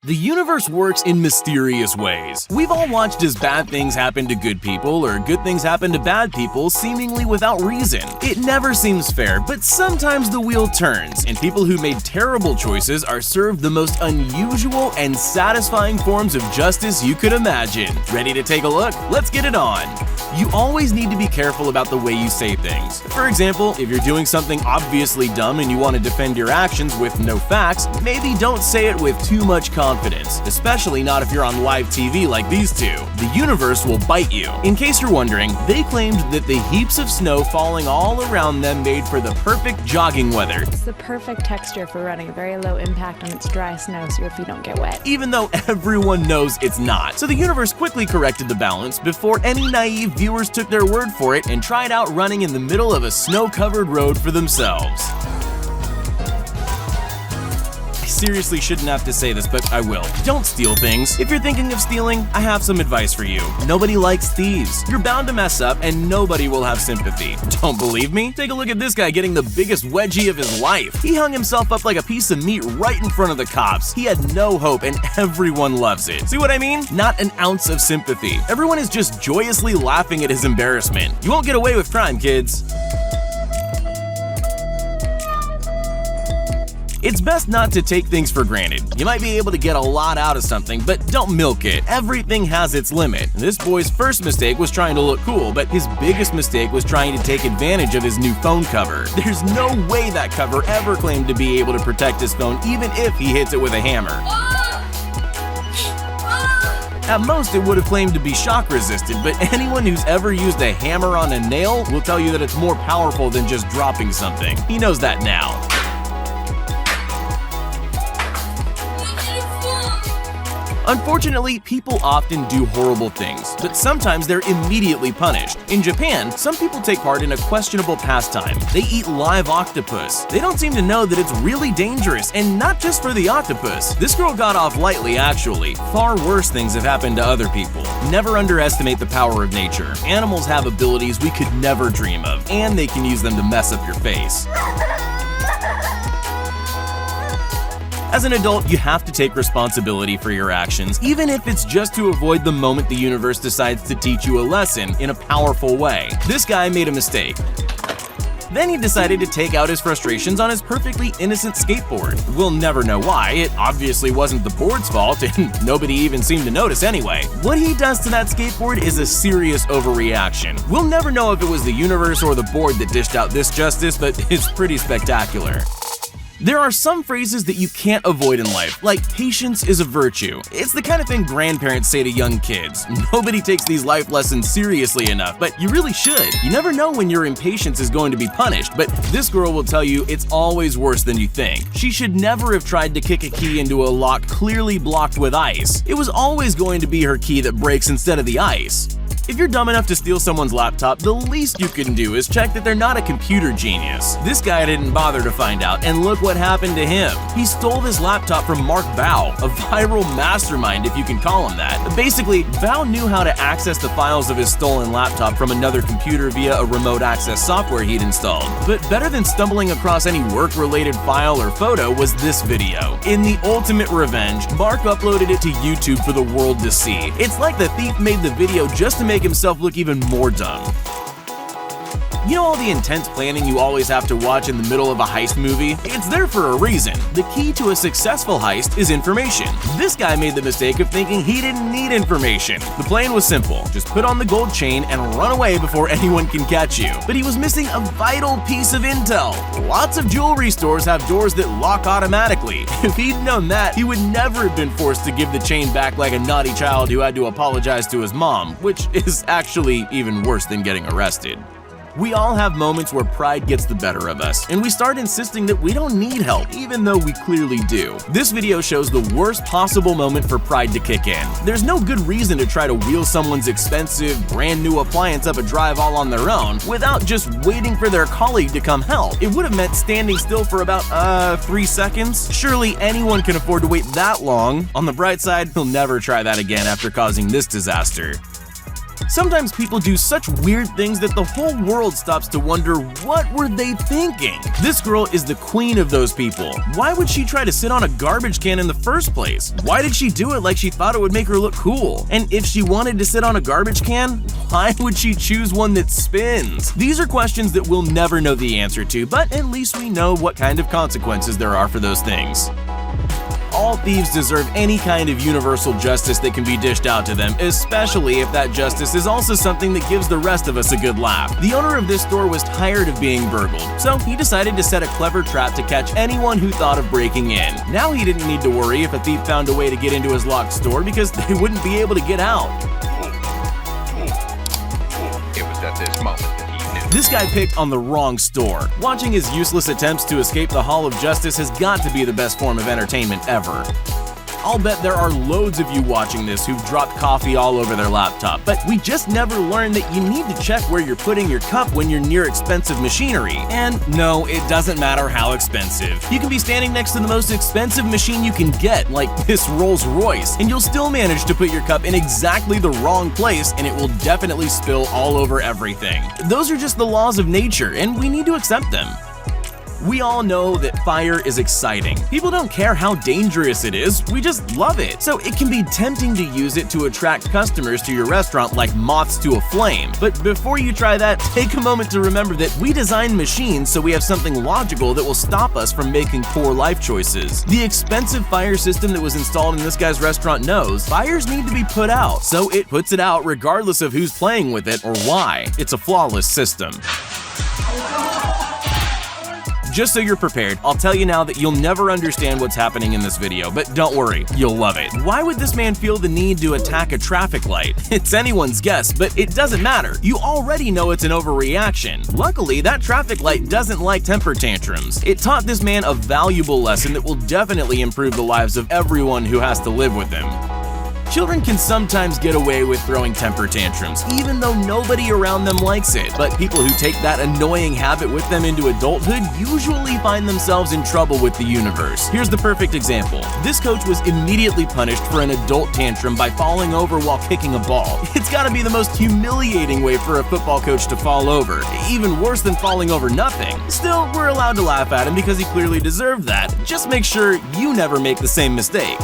The universe works in mysterious ways. We've all watched as bad things happen to good people or good things happen to bad people seemingly without reason. It never seems fair, but sometimes the wheel turns, and people who made terrible choices are served the most unusual and satisfying forms of justice you could imagine. Ready to take a look? Let's get it on! You always need to be careful about the way you say things. For example, if you're doing something obviously dumb and you want to defend your actions with no facts, maybe don't say it with too much confidence, especially not if you're on live TV like these two. The universe will bite you. In case you're wondering, they claimed that the heaps of snow falling all around them made for the perfect jogging weather. It's the perfect texture for running, very low impact on its dry snow so your feet don't get wet. Even though everyone knows it's not. So the universe quickly corrected the balance before any naive viewers took their word for it and tried out running in the middle of a snow-covered road for themselves. I seriously shouldn't have to say this, but I will. Don't steal things. If you're thinking of stealing, I have some advice for you. Nobody likes thieves. You're bound to mess up, and nobody will have sympathy. Don't believe me? Take a look at this guy getting the biggest wedgie of his life. He hung himself up like a piece of meat right in front of the cops. He had no hope, and everyone loves it. See what I mean? Not an ounce of sympathy. Everyone is just joyously laughing at his embarrassment. You won't get away with crime, kids. It's best not to take things for granted. You might be able to get a lot out of something, but don't milk it. Everything has its limit. This boy's first mistake was trying to look cool, but his biggest mistake was trying to take advantage of his new phone cover. There's no way that cover ever claimed to be able to protect his phone, even if he hits it with a hammer. At most, it would have claimed to be shock resistant, but anyone who's ever used a hammer on a nail will tell you that it's more powerful than just dropping something. He knows that now. Unfortunately, people often do horrible things, but sometimes they're immediately punished. In Japan, some people take part in a questionable pastime. They eat live octopus. They don't seem to know that it's really dangerous, and not just for the octopus. This girl got off lightly, actually. Far worse things have happened to other people. Never underestimate the power of nature. Animals have abilities we could never dream of, and they can use them to mess up your face. As an adult, you have to take responsibility for your actions, even if it's just to avoid the moment the universe decides to teach you a lesson in a powerful way. This guy made a mistake. Then he decided to take out his frustrations on his perfectly innocent skateboard. We'll never know why. It obviously wasn't the board's fault, and nobody even seemed to notice anyway. What he does to that skateboard is a serious overreaction. We'll never know if it was the universe or the board that dished out this justice, but it's pretty spectacular. There are some phrases that you can't avoid in life, like patience is a virtue. It's the kind of thing grandparents say to young kids. Nobody takes these life lessons seriously enough, but you really should. You never know when your impatience is going to be punished, but this girl will tell you it's always worse than you think. She should never have tried to kick a key into a lock clearly blocked with ice. It was always going to be her key that breaks instead of the ice. If you're dumb enough to steal someone's laptop, the least you can do is check that they're not a computer genius. This guy didn't bother to find out, and look what happened to him. He stole this laptop from Mark Bao, a viral mastermind if you can call him that. Basically, Bao knew how to access the files of his stolen laptop from another computer via a remote access software he'd installed. But better than stumbling across any work-related file or photo was this video. In the ultimate revenge, Mark uploaded it to YouTube for the world to see. It's like the thief made the video just to make himself look even more dumb. You know all the intense planning you always have to watch in the middle of a heist movie? It's there for a reason. The key to a successful heist is information. This guy made the mistake of thinking he didn't need information. The plan was simple. Just put on the gold chain and run away before anyone can catch you. But he was missing a vital piece of intel. Lots of jewelry stores have doors that lock automatically. If he'd known that, he would never have been forced to give the chain back like a naughty child who had to apologize to his mom, which is actually even worse than getting arrested. We all have moments where pride gets the better of us, and we start insisting that we don't need help, even though we clearly do. This video shows the worst possible moment for pride to kick in. There's no good reason to try to wheel someone's expensive, brand new appliance up a drive all on their own without just waiting for their colleague to come help. It would have meant standing still for about, 3 seconds. Surely anyone can afford to wait that long. On the bright side, he'll never try that again after causing this disaster. Sometimes people do such weird things that the whole world stops to wonder, what were they thinking? This girl is the queen of those people. Why would she try to sit on a garbage can in the first place? Why did she do it like she thought it would make her look cool? And if she wanted to sit on a garbage can, why would she choose one that spins? These are questions that we'll never know the answer to, but at least we know what kind of consequences there are for those things. All thieves deserve any kind of universal justice that can be dished out to them, especially if that justice is also something that gives the rest of us a good laugh. The owner of this store was tired of being burgled, so he decided to set a clever trap to catch anyone who thought of breaking in. Now he didn't need to worry if a thief found a way to get into his locked store because they wouldn't be able to get out. It was at this moment that he knew. This guy picked on the wrong store. Watching his useless attempts to escape the Hall of Justice has got to be the best form of entertainment ever. I'll bet there are loads of you watching this who've dropped coffee all over their laptop, but we just never learned that you need to check where you're putting your cup when you're near expensive machinery. And no, it doesn't matter how expensive. You can be standing next to the most expensive machine you can get, like this Rolls Royce, and you'll still manage to put your cup in exactly the wrong place, and it will definitely spill all over everything. Those are just the laws of nature, and we need to accept them. We all know that fire is exciting. People don't care how dangerous it is, we just love it. So it can be tempting to use it to attract customers to your restaurant like moths to a flame. But before you try that, take a moment to remember that we design machines so we have something logical that will stop us from making poor life choices. The expensive fire system that was installed in this guy's restaurant knows fires need to be put out, so it puts it out regardless of who's playing with it or why. It's a flawless system. Just so you're prepared, I'll tell you now that you'll never understand what's happening in this video, but don't worry, you'll love it. Why would this man feel the need to attack a traffic light? It's anyone's guess, but it doesn't matter. You already know it's an overreaction. Luckily, that traffic light doesn't like temper tantrums. It taught this man a valuable lesson that will definitely improve the lives of everyone who has to live with him. Children can sometimes get away with throwing temper tantrums, even though nobody around them likes it. But people who take that annoying habit with them into adulthood usually find themselves in trouble with the universe. Here's the perfect example. This coach was immediately punished for an adult tantrum by falling over while kicking a ball. It's gotta be the most humiliating way for a football coach to fall over, even worse than falling over nothing. Still, we're allowed to laugh at him because he clearly deserved that. Just make sure you never make the same mistake.